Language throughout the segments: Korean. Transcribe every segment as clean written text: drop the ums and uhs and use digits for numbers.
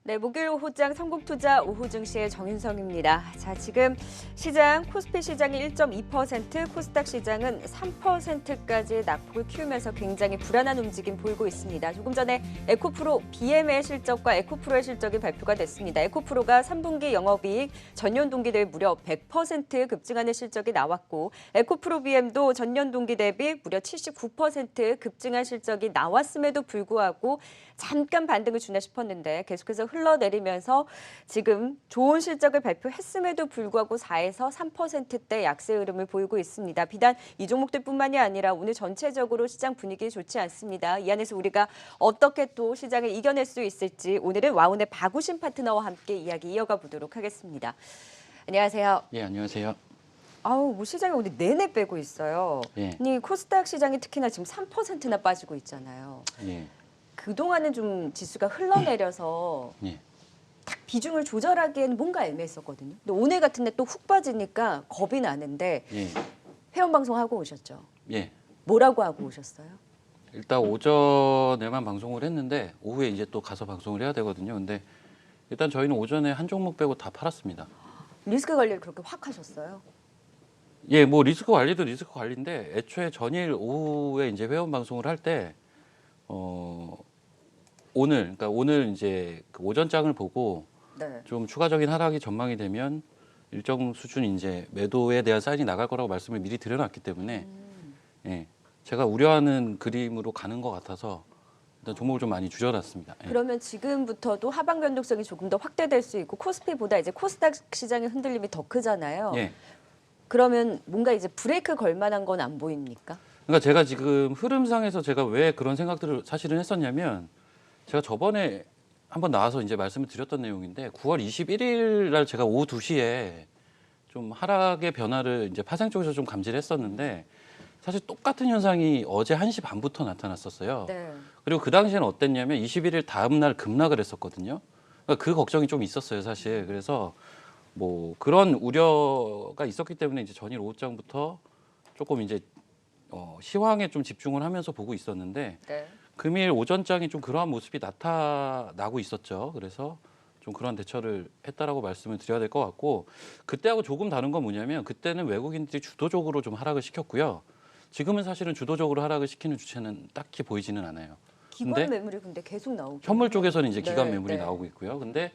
네, 목요일 오후장 선국투자 오후 증시의 정윤성입니다. 자, 지금 시장 코스피 시장이 1.2%, 코스닥 시장은 3%까지 낙폭을 키우면서 굉장히 불안한 움직임 보이고 있습니다. 조금 전에 에코프로 BM의 실적과 에코프로의 실적이 발표가 됐습니다. 에코프로가 3분기 영업이익 전년 동기 대비 무려 100% 급증하는 실적이 나왔고, 에코프로 BM도 전년 동기 대비 무려 79% 급증한 실적이 나왔음에도 불구하고 잠깐 반등을 주나 싶었는데 계속해서 흘러내리면서 지금 좋은 실적을 발표했음에도 불구하고 4에서 3%대 약세 흐름을 보이고 있습니다. 비단 이 종목들뿐만이 아니라 오늘 전체적으로 시장 분위기 좋지 않습니다. 이 안에서 우리가 어떻게 또 시장을 이겨낼 수 있을지 오늘은 와운의 박우신 파트너와 함께 이야기 이어가 보도록 하겠습니다. 안녕하세요. 예, 안녕하세요. 뭐 시장이 오늘 내내 빼고 있어요. 예. 이 코스닥 시장이 특히나 지금 3%나 빠지고 있잖아요. 예. 그동안은 좀 지수가 흘러내려서 예. 딱 비중을 조절하기에는 뭔가 애매했었거든요. 근데 오늘 같은 데 또 훅 빠지니까 겁이 나는데 예. 회원 방송하고 오셨죠? 예. 뭐라고 하고 오셨어요? 일단 오전에만 방송을 했는데 오후에 이제 또 가서 방송을 해야 되거든요. 근데 일단 저희는 오전에 한 종목 빼고 다 팔았습니다. 리스크 관리를 그렇게 확 하셨어요? 예, 뭐 리스크 관리도 리스크 관리인데 애초에 전일 오후에 이제 회원 방송을 할 때 그러니까 오늘 이제 그 오전장을 보고 네. 좀 추가적인 하락이 전망이 되면 일정 수준 이제 매도에 대한 사인이 나갈 거라고 말씀을 미리 드려놨기 때문에 예, 제가 우려하는 그림으로 가는 것 같아서 일단 종목을 좀 많이 줄여놨습니다. 예. 그러면 지금부터도 하방 변동성이 조금 더 확대될 수 있고 코스피보다 이제 코스닥 시장의 흔들림이 더 크잖아요. 예. 그러면 뭔가 이제 브레이크 걸 만한 건 안 보입니까? 그러니까 제가 지금 흐름상에서 제가 왜 그런 생각들을 사실은 했었냐면 제가 저번에 한번 나와서 이제 말씀을 드렸던 내용인데 9월 21일 날 제가 오후 2시에 좀 하락의 변화를 이제 파생 쪽에서 좀 감지를 했었는데 사실 똑같은 현상이 어제 1시 반부터 나타났었어요. 네. 그리고 그 당시에는 어땠냐면 21일 다음 날 급락을 했었거든요. 그러니까 그 걱정이 좀 있었어요, 사실. 그래서 뭐 그런 우려가 있었기 때문에 이제 전일 오후장부터 조금 이제 시황에 좀 집중을 하면서 보고 있었는데 네. 금일 오전장이 좀 그러한 모습이 나타나고 있었죠. 그래서 좀 그런 대처를 했다라고 말씀을 드려야 될 것 같고 그때하고 조금 다른 건 뭐냐면 그때는 외국인들이 주도적으로 좀 하락을 시켰고요. 지금은 사실은 주도적으로 하락을 시키는 주체는 딱히 보이지는 않아요. 기관 근데 매물이 근데 계속 나오고 현물 쪽에서는 이제 기관 네, 매물이 네. 나오고 있고요. 근데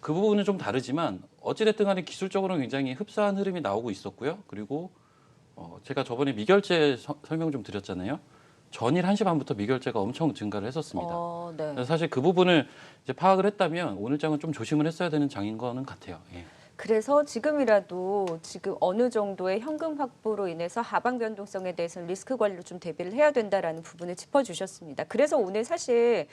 그 부분은 좀 다르지만 어찌됐든 간에 기술적으로는 굉장히 흡사한 흐름이 나오고 있었고요. 그리고 제가 저번에 미결제 설명 좀 드렸잖아요. 전일 1시 반부터 미결제가 엄청 증가를 했었습니다. 네. 그래서 사실 그 부분을 이제 파악을 했다면 오늘 장은 좀 조심을 했어야 되는 장인 거는 같아요. 예. 그래서 지금이라도 지금 어느 정도의 현금 확보로 인해서 하방 변동성에 대해서는 리스크 관리로 좀 대비를 해야 된다라는 부분을 짚어주셨습니다. 그래서 오늘 사실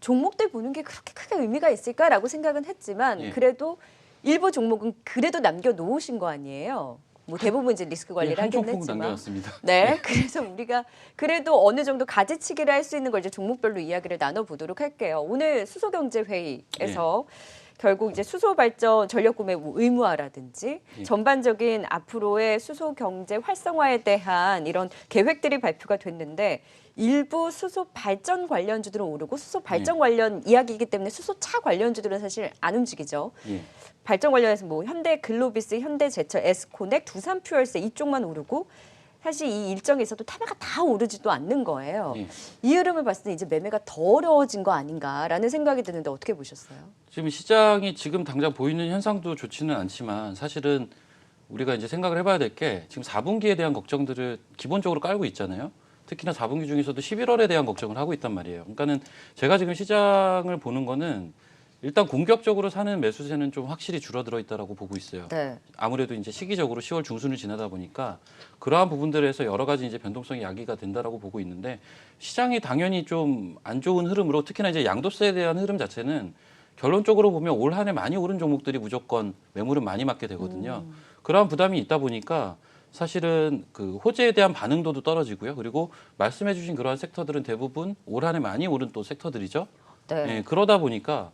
종목들 보는 게 그렇게 크게 의미가 있을까라고 생각은 했지만 예. 그래도 일부 종목은 그래도 남겨놓으신 거 아니에요. 뭐 대부분 이제 리스크 관리를 한 하긴 종목은 했지만. 남겨놨습니다. 네, 그래서 우리가 그래도 어느 정도 가지치기를 할 수 있는 걸 이제 종목별로 이야기를 나눠보도록 할게요. 오늘 수소경제회의에서 결국 이제 수소 발전 전력 구매 의무화라든지 예. 전반적인 앞으로의 수소 경제 활성화에 대한 이런 계획들이 발표가 됐는데 일부 수소 발전 관련주들은 오르고 수소 발전 관련 이야기이기 때문에 수소차 관련주들은 사실 안 움직이죠. 예. 발전 관련해서 뭐 현대 글로비스, 현대제철, 에스코넥, 두산퓨얼스 이쪽만 오르고 사실 이 일정에 있어도 테마가 다 오르지도 않는 거예요. 예. 이 흐름을 봤을 때 이제 매매가 더 어려워진 거 아닌가라는 생각이 드는데 어떻게 보셨어요? 지금 시장이 지금 당장 보이는 현상도 좋지는 않지만 사실은 우리가 이제 생각을 해봐야 될 게 지금 4분기에 대한 걱정들을 기본적으로 깔고 있잖아요. 특히나 4분기 중에서도 11월에 대한 걱정을 하고 있단 말이에요. 그러니까는 제가 지금 시장을 보는 거는 일단 공격적으로 사는 매수세는 좀 확실히 줄어들어 있다라고 보고 있어요. 네. 아무래도 이제 시기적으로 10월 중순을 지나다 보니까 그러한 부분들에서 여러 가지 이제 변동성이 야기가 된다라고 보고 있는데 시장이 당연히 좀 안 좋은 흐름으로 특히나 이제 양도세에 대한 흐름 자체는 결론적으로 보면 올 한 해 많이 오른 종목들이 무조건 매물은 많이 맞게 되거든요. 그러한 부담이 있다 보니까 사실은 그 호재에 대한 반응도도 떨어지고요. 그리고 말씀해주신 그러한 섹터들은 대부분 올 한 해 많이 오른 또 섹터들이죠. 네. 예, 그러다 보니까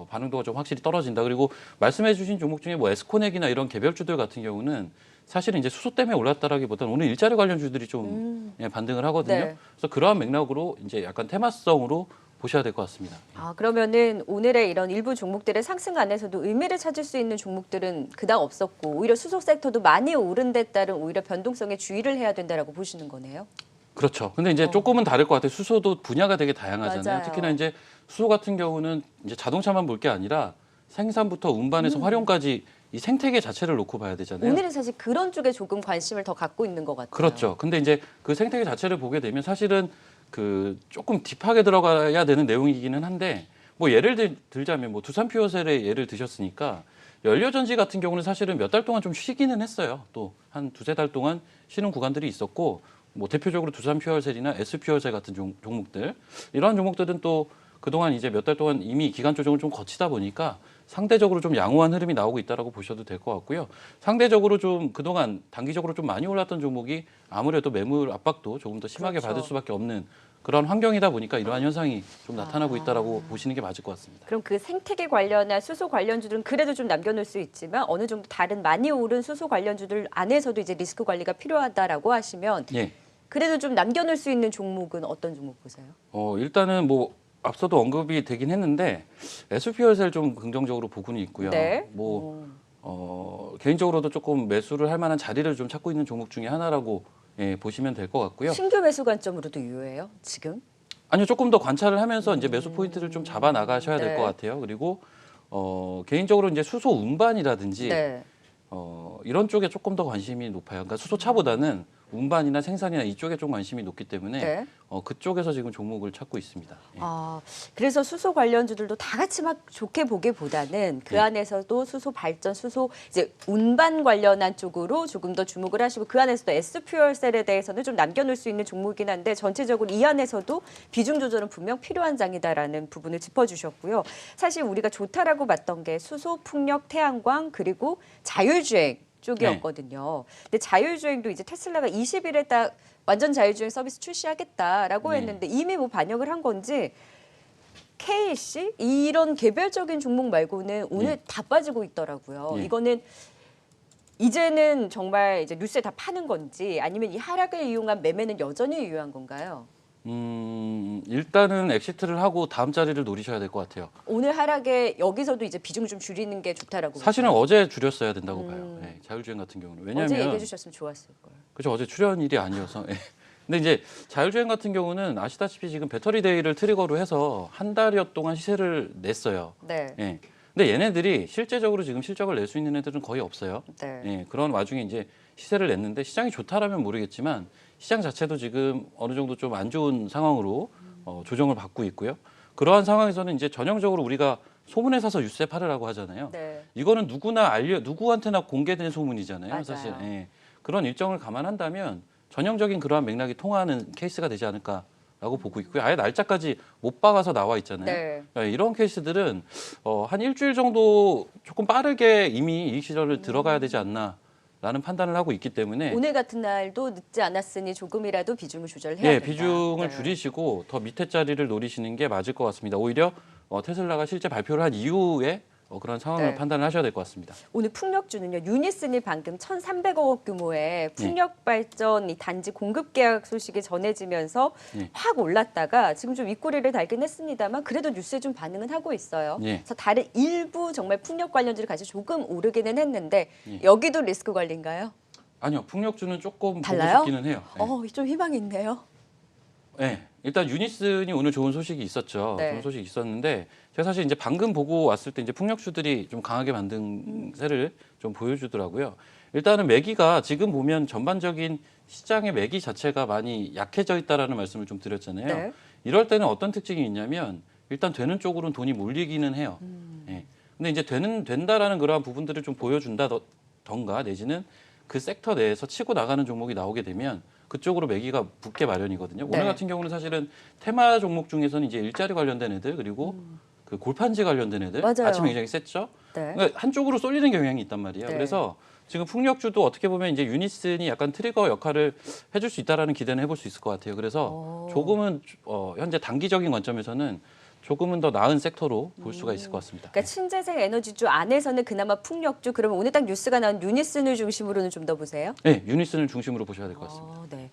반응도가 좀 확실히 떨어진다. 그리고 말씀해주신 종목 중에 뭐 에스코넥이나 이런 개별주들 같은 경우는 사실은 이제 수소 때문에 올랐다라기보다는 오늘 일자리 관련주들이 좀 반등을 하거든요. 네. 그래서 그러한 맥락으로 이제 약간 테마성으로 보셔야 될 것 같습니다. 아, 그러면은 오늘의 이런 일부 종목들의 상승 안에서도 의미를 찾을 수 있는 종목들은 그닥 없었고 오히려 수소 섹터도 많이 오른 데 따른 오히려 변동성에 주의를 해야 된다라고 보시는 거네요. 그렇죠. 근데 이제 조금은 다를 것 같아요. 수소도 분야가 되게 다양하잖아요. 맞아요. 특히나 이제 수소 같은 경우는 이제 자동차만 볼 게 아니라 생산부터 운반에서 활용까지 이 생태계 자체를 놓고 봐야 되잖아요. 오늘은 사실 그런 쪽에 조금 관심을 더 갖고 있는 것 같아요. 그렇죠. 근데 이제 그 생태계 자체를 보게 되면 사실은 그 조금 딥하게 들어가야 되는 내용이기는 한데 뭐 예를 들자면 뭐 두산 퓨어셀의 예를 드셨으니까 연료전지 같은 경우는 사실은 몇 달 동안 좀 쉬기는 했어요. 또 한 두세 달 동안 쉬는 구간들이 있었고 뭐 대표적으로 두산 퓨어셀이나 S 퓨어셀 같은 종목들 이러한 종목들은 또 그동안 이제 몇 달 동안 이미 기간 조정을 좀 거치다 보니까 상대적으로 좀 양호한 흐름이 나오고 있다라고 보셔도 될 것 같고요. 상대적으로 좀 그동안 단기적으로 좀 많이 올랐던 종목이 아무래도 매물 압박도 조금 더 심하게 그렇죠. 받을 수밖에 없는 그런 환경이다 보니까 이러한 현상이 좀 나타나고 있다라고 보시는 게 맞을 것 같습니다. 그럼 그 생태계 관련한 수소 관련주들은 그래도 좀 남겨놓을 수 있지만 어느 정도 다른 많이 오른 수소 관련주들 안에서도 이제 리스크 관리가 필요하다라고 하시면 예. 그래도 좀 남겨놓을 수 있는 종목은 어떤 종목 보세요? 일단은 뭐 앞서도 언급이 되긴 했는데 SPS를 좀 긍정적으로 보고는 있고요. 네. 뭐 개인적으로도 조금 매수를 할 만한 자리를 좀 찾고 있는 종목 중에 하나라고 예, 보시면 될 것 같고요. 신규 매수 관점으로도 유효해요, 지금? 아니요, 조금 더 관찰을 하면서 이제 매수 포인트를 좀 잡아 나가셔야 될 네. 것 같아요. 그리고 개인적으로 이제 수소 운반이라든지 네. 이런 쪽에 조금 더 관심이 높아요. 그러니까 수소차보다는 운반이나 생산이나 이쪽에 좀 관심이 높기 때문에 네. 그쪽에서 지금 종목을 찾고 있습니다. 예. 아, 그래서 수소 관련주들도 다 같이 막 좋게 보기보다는 그 네. 안에서도 수소 발전, 수소 이제 운반 관련한 쪽으로 조금 더 주목을 하시고 그 안에서도 S퓨얼셀에 대해서는 좀 남겨놓을 수 있는 종목이긴 한데 전체적으로 이 안에서도 비중 조절은 분명 필요한 장이다라는 부분을 짚어주셨고요. 사실 우리가 좋다라고 봤던 게 수소, 풍력, 태양광 그리고 자율주행 쪽이었거든요. 근데 자율주행도 이제 테슬라가 20일에 딱 완전 자율주행 서비스 출시하겠다라고 네. 했는데 이미 뭐 반영을 한 건지 KC 이런 개별적인 종목 말고는 오늘 네. 다 빠지고 있더라고요. 네. 이거는 이제는 정말 이제 뉴스에 다 파는 건지 아니면 이 하락을 이용한 매매는 여전히 유효한 건가요? 일단은 엑시트를 하고 다음 자리를 노리셔야 될 것 같아요. 오늘 하락에 여기서도 이제 비중을 좀 줄이는 게 좋다라고 사실은 보세요? 어제 줄였어야 된다고 봐요. 예, 자율주행 같은 경우는. 왜냐하면 어제 얘기해 주셨으면 좋았을 걸. 그죠, 어제 출연일이 아니어서. 예. 근데 이제 자율주행 같은 경우는 아시다시피 지금 배터리 데이를 트리거로 해서 한 달여 동안 시세를 냈어요. 네. 예. 근데 얘네들이 실제적으로 지금 실적을 낼 수 있는 애들은 거의 없어요. 네. 예, 그런 와중에 이제 시세를 냈는데 시장이 좋다라면 모르겠지만 시장 자체도 지금 어느 정도 좀 안 좋은 상황으로 조정을 받고 있고요. 그러한 상황에서는 이제 전형적으로 우리가 소문에 사서 유세 팔으라고 하잖아요. 네. 이거는 누구한테나 공개된 소문이잖아요. 맞아요. 사실 예. 그런 일정을 감안한다면 전형적인 그러한 맥락이 통하는 케이스가 되지 않을까라고 보고 있고요. 아예 날짜까지 못 박아서 나와 있잖아요. 네. 예, 이런 케이스들은 한 일주일 정도 조금 빠르게 이미 이익 실현을 들어가야 되지 않나라는 판단을 하고 있기 때문에 오늘 같은 날도 늦지 않았으니 조금이라도 비중을 조절해야 예, 된다. 비중을 네. 줄이시고 더 밑에 자리를 노리시는 게 맞을 것 같습니다. 오히려 테슬라가 실제 발표를 한 이후에 그런 상황을 네. 판단을 하셔야 될 것 같습니다. 오늘 풍력주는요. 유니슨이 방금 1,300억 원 규모의 풍력 발전 이 단지 공급 계약 소식이 전해지면서 네. 확 올랐다가 지금 좀 윗꼬리를 달긴 했습니다만 그래도 뉴스에 좀 반응은 하고 있어요. 네. 그래서 다른 일부 정말 풍력 관련주를 같이 조금 오르기는 했는데 네. 여기도 리스크 관리인가요? 아니요, 풍력주는 조금 달라요? 보고 싶기는 해요. 좀 희망이 있네요. 네, 일단 유니슨이 오늘 좋은 소식이 있었죠. 네. 좋은 소식이 있었는데 제가 사실 이제 방금 보고 왔을 때 이제 풍력주들이 좀 강하게 만든 세를 좀 보여주더라고요. 일단은 매기가 지금 보면 전반적인 시장의 매기 자체가 많이 약해져 있다라는 말씀을 좀 드렸잖아요. 네. 이럴 때는 어떤 특징이 있냐면 일단 되는 쪽으로는 돈이 몰리기는 해요. 예. 근데 이제 된다라는 그러한 부분들을 좀 보여준다던가 내지는 그 섹터 내에서 치고 나가는 종목이 나오게 되면 그쪽으로 매기가 붙게 마련이거든요. 네. 오늘 같은 경우는 사실은 테마 종목 중에서는 이제 일자리 관련된 애들 그리고 그 골판지 관련된 애들 맞아요. 아침에 굉장히 셌죠. 네. 그러니까 한쪽으로 쏠리는 경향이 있단 말이에요. 네. 그래서 지금 풍력주도 어떻게 보면 이제 유니슨이 약간 트리거 역할을 해줄 수 있다라는 기대는 해볼 수 있을 것 같아요. 그래서 조금은 현재 단기적인 관점에서는 조금은 더 나은 섹터로 볼 수가 있을 것 같습니다. 그러니까 신재생 에너지주 안에서는 그나마 풍력주 그러면 오늘 딱 뉴스가 나온 유니슨을 중심으로는 좀 더 보세요? 네, 유니슨을 중심으로 보셔야 될 것 같습니다. 네.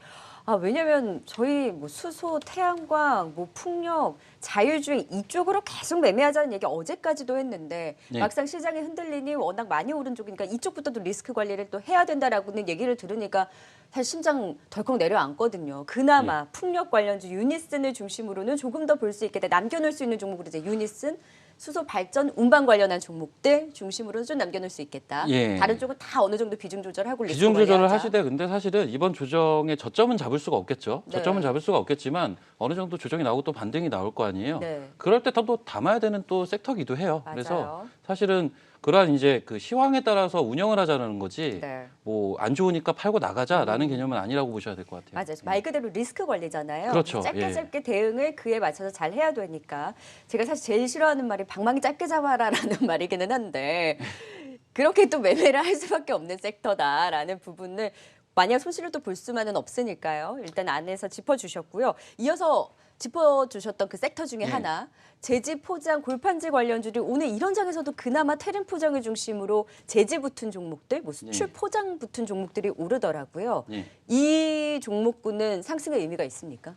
왜냐면 저희 뭐 수소, 태양광, 뭐 풍력, 자율주행 이쪽으로 계속 매매하자는 얘기 어제까지도 했는데 네. 막상 시장이 흔들리니 워낙 많이 오른 쪽이니까 이쪽부터도 리스크 관리를 또 해야 된다라고는 얘기를 들으니까 사실 심장 덜컥 내려앉거든요. 그나마 풍력 관련주 유니슨을 중심으로는 조금 더 볼 수 있겠다. 남겨놓을 수 있는 종목으로 이제 유니슨, 수소 발전, 운반 관련한 종목들 중심으로는 좀 남겨놓을 수 있겠다. 예. 다른 쪽은 다 어느 정도 비중 조절하고 리스크 비중 조절을 관리하자. 하시되 근데 사실은 이번 조정의 저점은 잡을 수가 없겠죠. 네. 저점은 잡을 수가 없겠지만 어느 정도 조정이 나오고 또 반등이 나올 거 아니에요. 네. 그럴 때 또 담아야 되는 또 섹터기도 해요. 맞아요. 그래서 사실은 그러한 이제 그 시황에 따라서 운영을 하자는 거지 네. 뭐 안 좋으니까 팔고 나가자라는 개념은 아니라고 보셔야 될 것 같아요. 맞아요. 말 그대로 리스크 관리잖아요. 그렇죠. 짧게 예. 대응을 그에 맞춰서 잘 해야 되니까. 제가 사실 제일 싫어하는 말이 방망이 짧게 잡아라라는 말이기는 한데 그렇게 또 매매를 할 수밖에 없는 섹터다라는 부분을 만약 손실을 또 볼 수만은 없으니까요. 일단 안에서 짚어주셨고요. 이어서 짚어주셨던 그 섹터 중에 네. 하나, 제지 포장, 골판지 관련주들이 오늘 이런 장에서도 그나마 테른 포장을 중심으로 제지 붙은 종목들, 뭐 수출 네. 포장 붙은 종목들이 오르더라고요. 예. 이 종목군은 상승의 의미가 있습니까?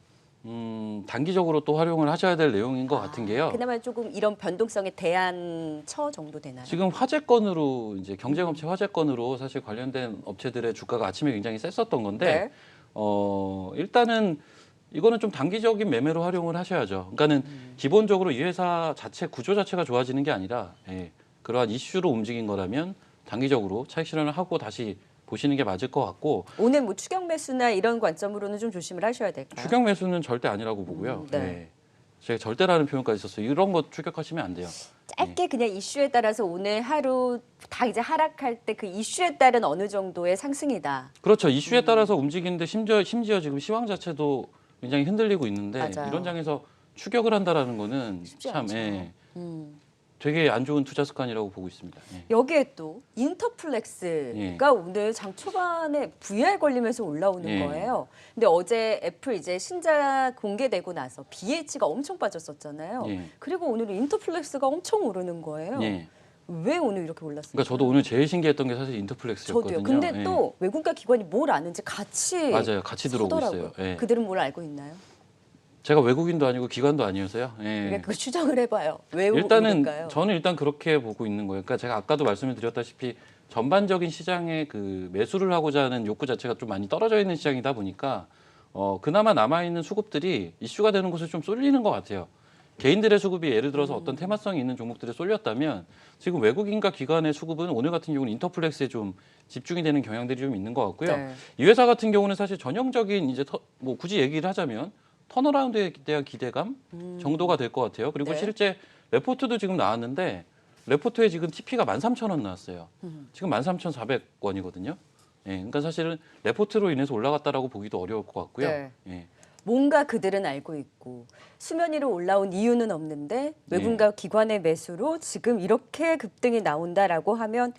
단기적으로 또 활용을 하셔야 될 내용인 것 같은 게요. 그나마 조금 이런 변동성에 대한 처 정도 되나요? 지금 화재건으로 이제 경쟁업체 화재건으로 사실 관련된 업체들의 주가가 아침에 굉장히 셌었던 건데 네. 일단은 이거는 좀 단기적인 매매로 활용을 하셔야죠. 그러니까는 기본적으로 이 회사 자체 구조 자체가 좋아지는 게 아니라 그러한 이슈로 움직인 거라면 단기적으로 차익 실현을 하고 다시 보시는 게 맞을 것 같고 오늘 뭐 추격 매수나 이런 관점으로는 좀 조심을 하셔야 될까요? 추격 매수는 절대 아니라고 보고요. 네. 제가 절대라는 표현까지 썼어요. 이런 거 추격하시면 안 돼요. 짧게 그냥 이슈에 따라서 오늘 하루 다 이제 하락할 때 그 이슈에 따른 어느 정도의 상승이다. 그렇죠. 이슈에 따라서 움직이는데 심지어 지금 시황 자체도 굉장히 흔들리고 있는데 맞아요. 이런 장에서 추격을 한다라는 거는 쉽지 참 않죠. 되게 안 좋은 투자 습관이라고 보고 있습니다. 여기에 또 인터플렉스가 오늘 장 초반에 VR 걸리면서 올라오는 예. 거예요. 근데 어제 애플 이제 신작 공개되고 나서 BH가 엄청 빠졌었잖아요. 예. 그리고 오늘은 인터플렉스가 엄청 오르는 거예요. 예. 왜 오늘 이렇게 올랐습니까? 그러니까 저도 오늘 제일 신기했던 게 사실 인터플렉스였거든요. 저도요. 근데 예. 또 외국가 기관이 뭘 아는지 같이 맞아요. 같이 들어오고 서더라고요. 있어요. 예. 그들은 뭘 알고 있나요? 제가 외국인도 아니고 기관도 아니어서요. 예. 그러니까 그걸 추정을 해봐요. 왜 일단은 오를까요? 저는 일단 그렇게 보고 있는 거예요. 그러니까 제가 아까도 말씀을 드렸다시피 전반적인 시장의 그 매수를 하고자 하는 욕구 자체가 좀 많이 떨어져 있는 시장이다 보니까 그나마 남아 있는 수급들이 이슈가 되는 곳에 좀 쏠리는 것 같아요. 개인들의 수급이 예를 들어서 어떤 테마성이 있는 종목들에 쏠렸다면 지금 외국인과 기관의 수급은 오늘 같은 경우는 인터플렉스에 좀 집중이 되는 경향들이 좀 있는 것 같고요. 네. 이 회사 같은 경우는 사실 전형적인 이제 뭐 굳이 얘기를 하자면 턴어라운드에 대한 기대감 정도가 될 것 같아요. 그리고 네. 실제 레포트도 지금 나왔는데 레포트에 지금 TP가 13,000원 나왔어요. 지금 13,400원이거든요. 예, 그러니까 사실은 레포트로 인해서 올라갔다라고 보기도 어려울 것 같고요. 네. 예. 뭔가 그들은 알고 있고 수면 위로 올라온 이유는 없는데 외국가 기관의 매수로 지금 이렇게 급등이 나온다라고 하면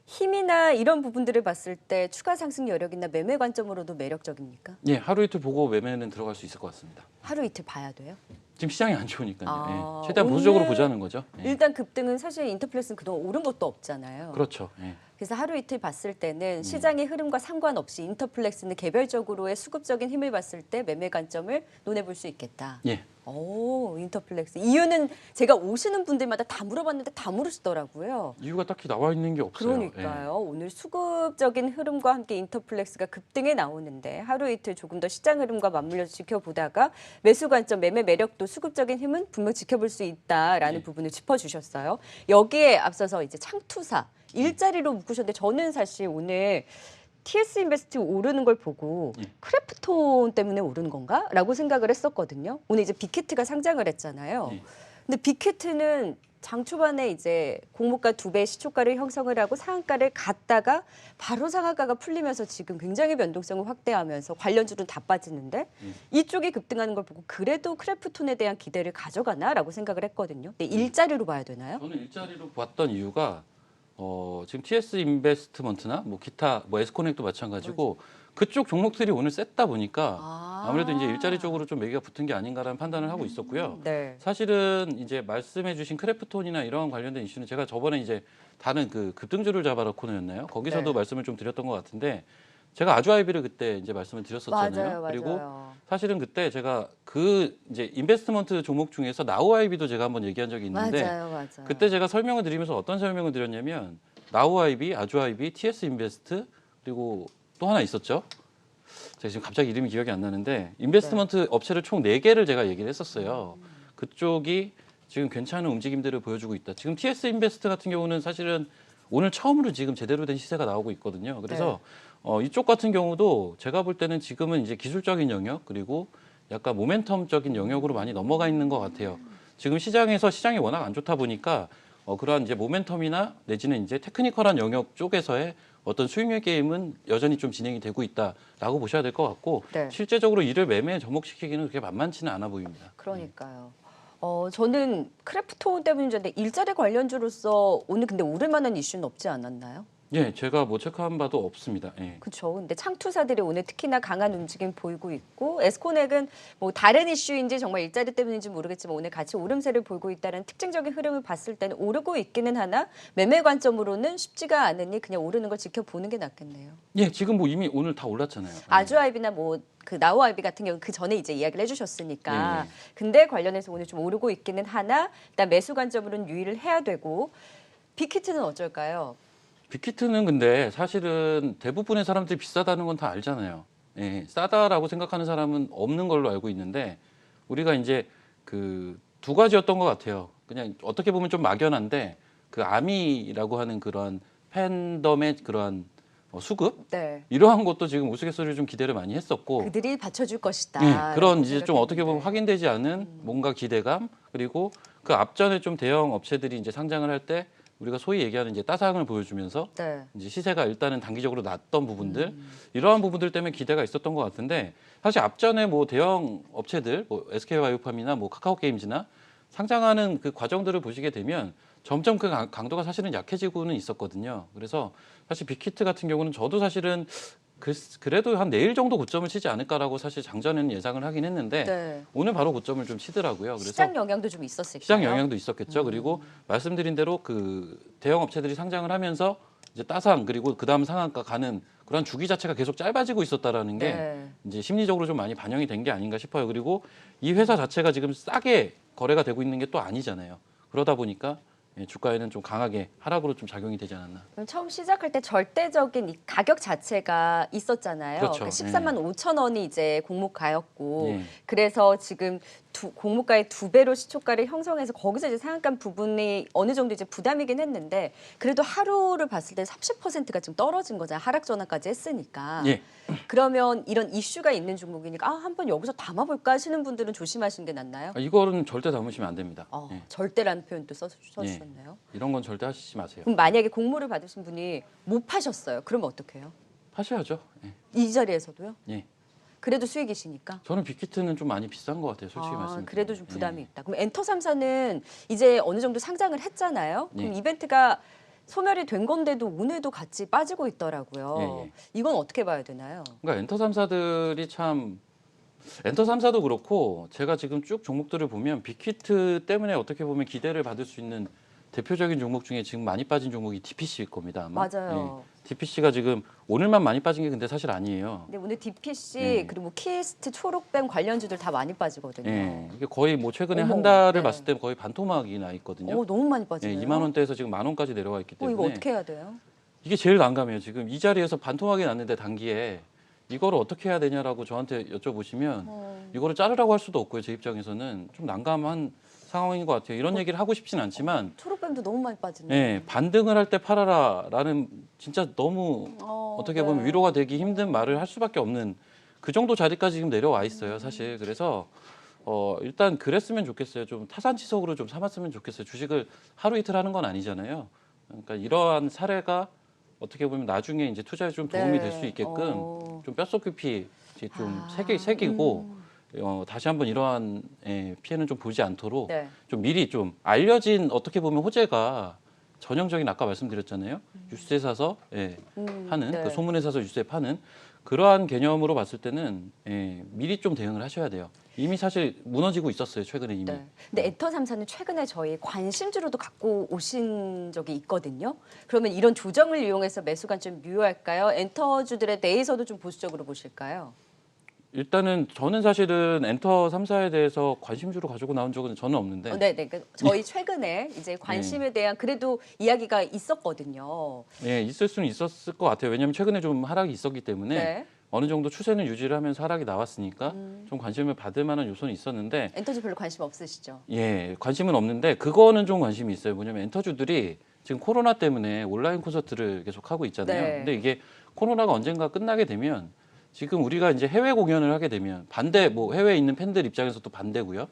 힘이나 이런 부분들을 봤을 때 추가 상승 여력이나 매매 관점으로도 매력적입니까? 예, 하루 이틀 보고 매매는 들어갈 수 있을 것 같습니다. 하루 이틀 봐야 돼요? 지금 시장이 안 좋으니까요. 아, 예. 최대한 보수적으로 오늘 보자는 거죠. 예. 일단 급등은 사실 인터플렉스는 그동안 오른 것도 없잖아요. 그렇죠. 예. 그래서 하루 이틀 봤을 때는 시장의 흐름과 상관없이 인터플렉스는 개별적으로의 수급적인 힘을 봤을 때 매매 관점을 논해볼 수 있겠다. 예. 오, 인터플렉스. 이유는 제가 오시는 분들마다 다 물어봤는데 다 모르시더라고요. 이유가 딱히 나와 있는 게 없어요. 그러니까요. 오늘 수급적인 흐름과 함께 인터플렉스가 급등에 나오는데 하루 이틀 조금 더 시장 흐름과 맞물려서 지켜보다가 매수 관점, 매매 매력도 수급적인 힘은 분명 지켜볼 수 있다라는 네. 부분을 짚어주셨어요. 여기에 앞서서 이제 창투사 일자리로 묶으셨는데 저는 사실 오늘 TS 인베스트 오르는 걸 보고 예. 크래프톤 때문에 오른 건가라고 생각을 했었거든요. 오늘 이제 빅히트가 상장을 했잖아요. 예. 근데 빅히트는 장 초반에 이제 공모가 2배 시초가를 형성을 하고 상한가를 갔다가 바로 상한가가 풀리면서 지금 굉장히 변동성을 확대하면서 관련주는 다 빠지는데 이쪽이 급등하는 걸 보고 그래도 크래프톤에 대한 기대를 가져가나라고 생각을 했거든요. 근데 일자리로 봐야 되나요? 저는 일자리로 봤던 이유가 지금 TS 인베스트먼트나 뭐 기타 뭐 에스코넥도 마찬가지고 그쪽 종목들이 오늘 셌다 보니까 아무래도 이제 일자리 쪽으로 좀 매기가 붙은 게 아닌가라는 판단을 하고 있었고요. 네. 사실은 이제 말씀해주신 크래프톤이나 이런 관련된 이슈는 제가 저번에 이제 다른 그 급등주를 잡아라 코너였나요? 거기서도 네. 말씀을 좀 드렸던 것 같은데 제가 아주아이비를 그때 이제 말씀을 드렸었잖아요. 맞아요, 그리고 맞아요. 사실은 그때 제가 그 이제 인베스트먼트 종목 중에서 나우아이비도 제가 한번 얘기한 적이 있는데 맞아요, 맞아요. 그때 제가 설명을 드리면서 어떤 설명을 드렸냐면 나우아이비, 아주아이비, TS 인베스트 그리고 또 하나 있었죠. 제가 지금 갑자기 이름이 기억이 안 나는데 인베스트먼트 업체를 총 4개를 제가 얘기를 했었어요. 그쪽이 지금 괜찮은 움직임들을 보여주고 있다. 지금 TS 인베스트 같은 경우는 사실은 오늘 처음으로 지금 제대로 된 시세가 나오고 있거든요. 그래서 이쪽 같은 경우도 제가 볼 때는 지금은 이제 기술적인 영역 그리고 약간 모멘텀적인 영역으로 많이 넘어가 있는 것 같아요. 지금 시장에서 시장이 워낙 안 좋다 보니까 그러한 이제 모멘텀이나 내지는 이제 테크니컬한 영역 쪽에서의 어떤 수익률 게임은 여전히 좀 진행이 되고 있다라고 보셔야 될 것 같고 네. 실제적으로 이를 매매에 접목시키기는 그렇게 만만치는 않아 보입니다. 그러니까요. 저는 크래프톤 때문인데 일자리 관련주로서 오늘 근데 오를 만한 이슈는 없지 않았나요? 예, 제가 뭐 체크한 바도 없습니다. 예. 그렇죠. 근데 창투사들이 오늘 특히나 강한 움직임 보이고 있고 에스코넥은 뭐 다른 이슈인지 정말 일자리 때문인지 모르겠지만 오늘 같이 오름세를 보이고 있다는 특징적인 흐름을 봤을 때는 오르고 있기는 하나 매매 관점으로는 쉽지가 않으니 그냥 오르는 걸 지켜보는 게 낫겠네요. 예, 지금 뭐 이미 오늘 다 올랐잖아요. 아주아이비나 뭐 그 나우아이비 같은 경우 그 전에 이제 이야기를 해주셨으니까 예. 근데 관련해서 오늘 좀 오르고 있기는 하나 일단 매수 관점으로는 유의를 해야 되고 빅히트는 어쩔까요? 빅히트는 근데 사실은 대부분의 사람들이 비싸다는 건 다 알잖아요. 예, 싸다라고 생각하는 사람은 없는 걸로 알고 있는데 우리가 이제 그 두 가지였던 것 같아요. 그냥 어떻게 보면 좀 막연한데 그 아미라고 하는 그런 팬덤의 그러한 수급 네. 이러한 것도 지금 우스갯소리로 좀 기대를 많이 했었고 그들이 받쳐줄 것이다. 예, 그런 이제 좀 어떻게 보면 확인되지 않은 뭔가 기대감 그리고 그 앞전에 좀 대형 업체들이 이제 상장을 할 때 우리가 소위 얘기하는 이제 따상을 보여주면서 네. 이제 시세가 일단은 단기적으로 낮던 부분들 이러한 부분들 때문에 기대가 있었던 것 같은데 사실 앞전에 뭐 대형 업체들 뭐 SK바이오팜이나 뭐 카카오게임즈나 상장하는 그 과정들을 보시게 되면 점점 그 강도가 사실은 약해지고는 있었거든요. 그래서 사실 빅히트 같은 경우는 저도 사실은 그래도 한 내일 정도 고점을 치지 않을까라고 사실 장전에는 예상을 하긴 했는데 네. 오늘 바로 고점을 좀 치더라고요. 그래서 시장 영향도 좀 있었을까요? 시장 영향도 있었겠죠. 그리고 말씀드린 대로 그 대형 업체들이 상장을 하면서 이제 따상 그리고 그다음 상한가 가는 그런 주기 자체가 계속 짧아지고 있었다라는 게 네. 이제 심리적으로 좀 많이 반영이 된 게 아닌가 싶어요. 그리고 이 회사 자체가 지금 싸게 거래가 되고 있는 게 또 아니잖아요. 그러다 보니까 주가에는 좀 강하게 하락으로 좀 작용이 되지 않았나. 그럼 처음 시작할 때 절대적인 이 가격 자체가 있었잖아요. 그렇죠. 그러니까 13만 5천 원이 이제 공모가였고 예. 그래서 지금 공모가의 2배로 시초가를 형성해서 거기서 이제 상한가 부분이 어느 정도 이제 부담이긴 했는데 그래도 하루를 봤을 때 30%가 좀 떨어진 거잖아요. 하락 전환까지 했으니까. 예. 그러면 이런 이슈가 있는 종목이니까 한번 여기서 담아볼까 하시는 분들은 조심하시는 게 낫나요? 이거는 절대 담으시면 안 됩니다. 예. 절대라는 표현도 써주셨네요. 이런 건 절대 하시지 마세요. 그럼 만약에 공모를 받으신 분이 못 파셨어요. 그러면 어떡해요? 하셔야죠. 예. 이 자리에서도요? 예. 그래도 수익이시니까? 저는 빅히트는 좀 많이 비싼 것 같아요. 솔직히 말씀드리면. 그래도 좀 부담이 예. 있다. 그럼 엔터 3사는 이제 어느 정도 상장을 했잖아요. 그럼 예. 이벤트가 소멸이 된 건데도 오늘도 같이 빠지고 있더라고요. 예, 예. 이건 어떻게 봐야 되나요? 그러니까 엔터 3사들이 참 엔터 3사도 그렇고 제가 지금 쭉 종목들을 보면 빅히트 때문에 어떻게 보면 기대를 받을 수 있는 대표적인 종목 중에 지금 많이 빠진 종목이 DPC일 겁니다. 아마. 맞아요. DPC가 지금 오늘만 많이 빠진 게 근데 사실 아니에요. 근데 오늘 DPC 예. 그리고 키스트, 초록뱀 관련주들 다 많이 빠지거든요. 예. 이게 거의 뭐 최근에 어머, 한 달을 네. 봤을 때 거의 반토막이 나 있거든요. 너무 많이 예, 빠지네요. 2만 원대에서 지금 만 원까지 내려와 있기 때문에 이거 어떻게 해야 돼요? 이게 제일 난감해요. 지금 이 자리에서 반토막이 났는데 단기에 이거를 어떻게 해야 되냐라고 저한테 여쭤보시면 이거를 자르라고 할 수도 없고요. 제 입장에서는 좀 난감한 상황인 것 같아요. 이런 얘기를 하고 싶진 않지만 초록뱀도 너무 많이 빠지네. 예, 반등을 할 때 팔아라라는 진짜 너무 어떻게 보면 네. 위로가 되기 힘든 말을 할 수밖에 없는 그 정도 자리까지 지금 내려와 있어요. 사실 그래서 일단 그랬으면 좋겠어요. 좀 타산지석으로 좀 삼았으면 좋겠어요. 주식을 하루 이틀 하는 건 아니잖아요. 그러니까 이러한 사례가 어떻게 보면 나중에 이제 투자에 좀 도움이 네. 될 수 있게끔 좀 뼛속 깊이 이제 좀 아, 새기고 다시 한번 이러한 피해는 좀 보지 않도록 네. 좀 미리 좀 알려진 어떻게 보면 호재가 전형적인 아까 말씀드렸잖아요. 뉴스에 사서 파는 네. 그 소문에 사서 뉴스에 파는 그러한 개념으로 봤을 때는 미리 좀 대응을 하셔야 돼요. 이미 사실 무너지고 있었어요. 최근에 이미. 네. 근데 엔터 3사는 최근에 저희 관심주로도 갖고 오신 적이 있거든요. 그러면 이런 조정을 이용해서 매수가 좀 유효할까요? 엔터주들에 대해서도 좀 보수적으로 보실까요? 일단은 저는 사실은 엔터 3사에 대해서 관심주로 가지고 나온 적은 저는 없는데 네, 네. 그러니까 저희 최근에 이제 관심에 대한 그래도 이야기가 있었거든요. 예, 있을 수는 있었을 것 같아요. 왜냐하면 최근에 좀 하락이 있었기 때문에 네. 어느 정도 추세는 유지를 하면서 하락이 나왔으니까 좀 관심을 받을 만한 요소는 있었는데 엔터주 별로 관심 없으시죠? 예, 관심은 없는데 그거는 좀 관심이 있어요. 뭐냐면 엔터주들이 지금 코로나 때문에 온라인 콘서트를 계속 하고 있잖아요. 네. 근데 이게 코로나가 언젠가 끝나게 되면 지금 우리가 이제 해외 공연을 하게 되면 반대 뭐 해외에 있는 팬들 입장에서도 반대고요.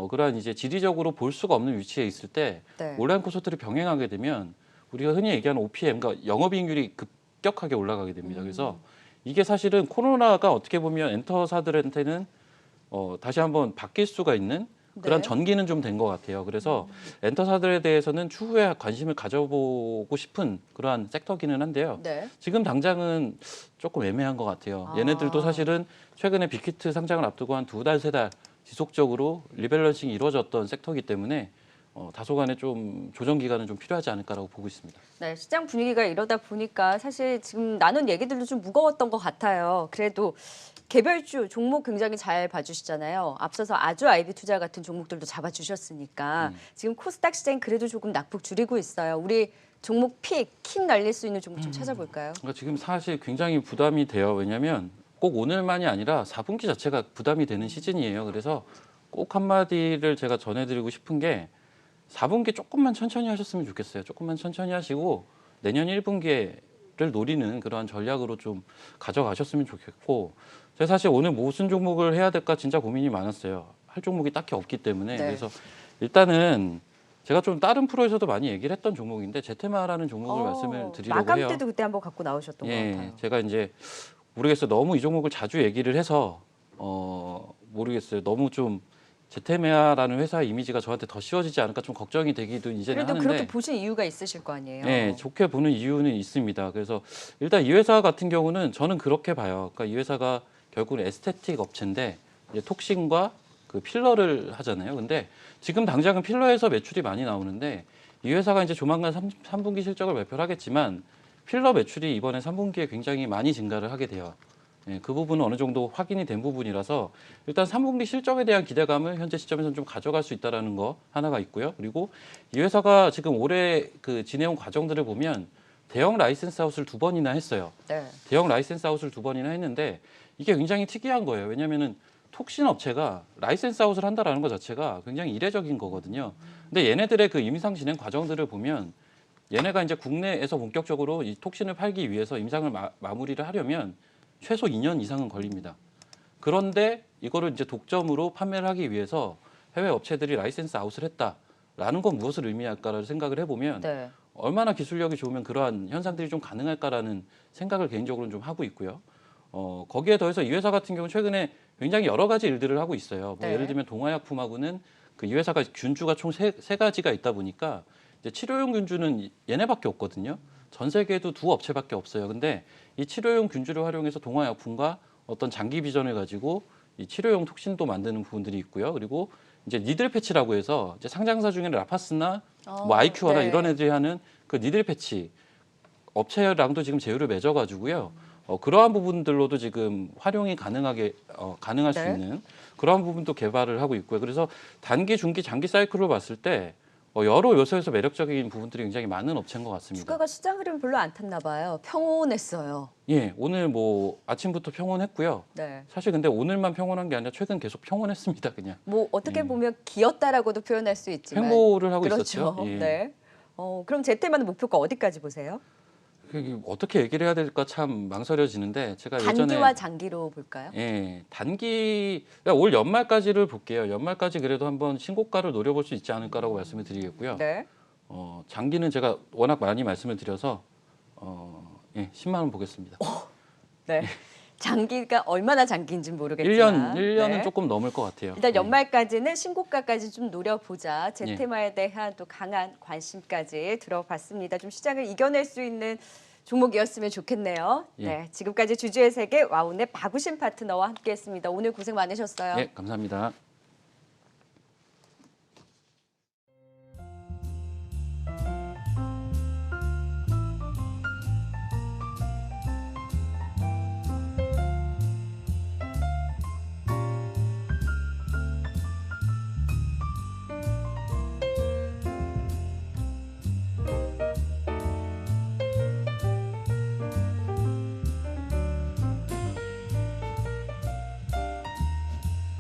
그러한 이제 지리적으로 볼 수가 없는 위치에 있을 때 네. 온라인 콘서트를 병행하게 되면 우리가 흔히 얘기하는 OPM, 그러니까 영업이익률이 급격하게 올라가게 됩니다. 그래서 이게 사실은 코로나가 어떻게 보면 엔터사들한테는 다시 한번 바뀔 수가 있는 그런 네. 전기는 좀 된 것 같아요. 그래서 엔터사들에 대해서는 추후에 관심을 가져보고 싶은 그러한 섹터기는 한데요. 네. 지금 당장은 조금 애매한 것 같아요. 아. 얘네들도 사실은 최근에 빅히트 상장을 앞두고 한 2달, 3달 지속적으로 리밸런싱이 이루어졌던 섹터이기 때문에 다소간의 좀 조정 기간은 좀 필요하지 않을까라고 보고 있습니다. 네, 시장 분위기가 이러다 보니까 사실 지금 나눈 얘기들도 좀 무거웠던 것 같아요. 그래도 개별주 종목 굉장히 잘 봐주시잖아요. 앞서서 아주 아이비 투자 같은 종목들도 잡아주셨으니까 지금 코스닥 시장이 그래도 조금 낙폭 줄이고 있어요. 우리 종목 킥 날릴 수 있는 종목 좀 찾아볼까요? 그러니까 지금 사실 굉장히 부담이 돼요. 왜냐하면 꼭 오늘만이 아니라 4분기 자체가 부담이 되는 시즌이에요. 그래서 꼭 한마디를 제가 전해드리고 싶은 게 4분기 조금만 천천히 하셨으면 좋겠어요. 조금만 천천히 하시고 내년 1분기를 노리는 그러한 전략으로 좀 가져가셨으면 좋겠고 제가 사실 오늘 무슨 종목을 해야 될까 진짜 고민이 많았어요. 할 종목이 딱히 없기 때문에 네. 그래서 일단은 제가 좀 다른 프로에서도 많이 얘기를 했던 종목인데 제테마라는 종목을 말씀을 드리려고 마감 해요. 때도 그때 한번 갖고 나오셨던 것 같아요. 제가 이제 모르겠어요. 너무 이 종목을 자주 얘기를 해서 모르겠어요. 너무 좀 제테메아라는 회사의 이미지가 저한테 더 씌워지지 않을까 좀 걱정이 되기도 이제는 그래도 하는데 그렇게 보신 이유가 있으실 거 아니에요. 네, 좋게 보는 이유는 있습니다. 그래서 일단 이 회사 같은 경우는 저는 그렇게 봐요. 그러니까 이 회사가 결국은 에스테틱 업체인데 이제 톡신과 그 필러를 하잖아요. 근데 지금 당장은 필러에서 매출이 많이 나오는데 이 회사가 이제 조만간 3분기 실적을 발표를 하겠지만 필러 매출이 이번에 3분기에 굉장히 많이 증가를 하게 돼요. 예, 그 부분은 어느 정도 확인이 된 부분이라서 일단 3분기 실적에 대한 기대감을 현재 시점에서는 좀 가져갈 수 있다라는 거 하나가 있고요. 그리고 이 회사가 지금 올해 그 지내온 과정들을 보면 대형 라이센스 아웃을 2번이나 했어요. 네. 대형 라이센스 아웃을 2번이나 했는데 이게 굉장히 특이한 거예요. 왜냐하면은 톡신 업체가 라이센스 아웃을 한다라는 것 자체가 굉장히 이례적인 거거든요. 근데 얘네들의 그 임상 진행 과정들을 보면 얘네가 이제 국내에서 본격적으로 이 톡신을 팔기 위해서 임상을 마무리를 하려면 최소 2년 이상은 걸립니다. 그런데 이거를 이제 독점으로 판매를 하기 위해서 해외 업체들이 라이센스 아웃을 했다라는 건 무엇을 의미할까를 생각을 해보면 네. 얼마나 기술력이 좋으면 그러한 현상들이 좀 가능할까라는 생각을 개인적으로는 좀 하고 있고요. 거기에 더해서 이 회사 같은 경우는 최근에 굉장히 여러 가지 일들을 하고 있어요. 뭐 네. 예를 들면 동화약품하고는 그 이 회사가 균주가 총 세 가지가 있다 보니까 이제 치료용 균주는 얘네밖에 없거든요. 전 세계에도 2업체밖에 없어요. 근데 이 치료용 균주를 활용해서 동화약품과 어떤 장기 비전을 가지고 이 치료용 톡신도 만드는 부분들이 있고요. 그리고 이제 니들 패치라고 해서 이제 상장사 중에는 라파스나 뭐 아이큐어나 네. 이런 애들이 하는 그 니들 패치 업체랑도 지금 제휴를 맺어가지고요. 그러한 부분들로도 지금 활용이 가능할 수 네. 있는 그러한 부분도 개발을 하고 있고요. 그래서 단기, 중기, 장기 사이클로 봤을 때 여러 요소에서 매력적인 부분들이 굉장히 많은 업체인 것 같습니다. 주가가 시장 흐름 별로 안 탔나 봐요. 평온했어요. 예, 오늘 뭐 아침부터 평온했고요. 네. 사실 근데 오늘만 평온한 게 아니라 최근 계속 평온했습니다. 그냥 뭐 어떻게 보면 기었다라고도 표현할 수 있지만 횡보를 하고 그렇죠. 있었죠. 예. 네. 그럼 제테마는 목표가 어디까지 보세요? 어떻게 얘기를 해야 될까 참 망설여지는데 제가 단기와 예전에 장기로 볼까요? 단기 그러니까 올 연말까지를 볼게요. 연말까지 그래도 한번 신고가를 노려볼 수 있지 않을까라고 말씀을 드리겠고요. 네. 장기는 제가 워낙 많이 말씀을 드려서 10만 원 보겠습니다. 네. 장기가 얼마나 장기인지 모르겠지만 1년은 네. 조금 넘을 것 같아요. 일단 연말까지는 신고가까지 좀 노려보자. 제테마에 대한 또 강한 관심까지 들어봤습니다. 좀 시장을 이겨낼 수 있는 종목이었으면 좋겠네요. 예. 네, 지금까지 주주의 세계 와운의 박우신 파트너와 함께했습니다. 오늘 고생 많으셨어요. 네, 감사합니다.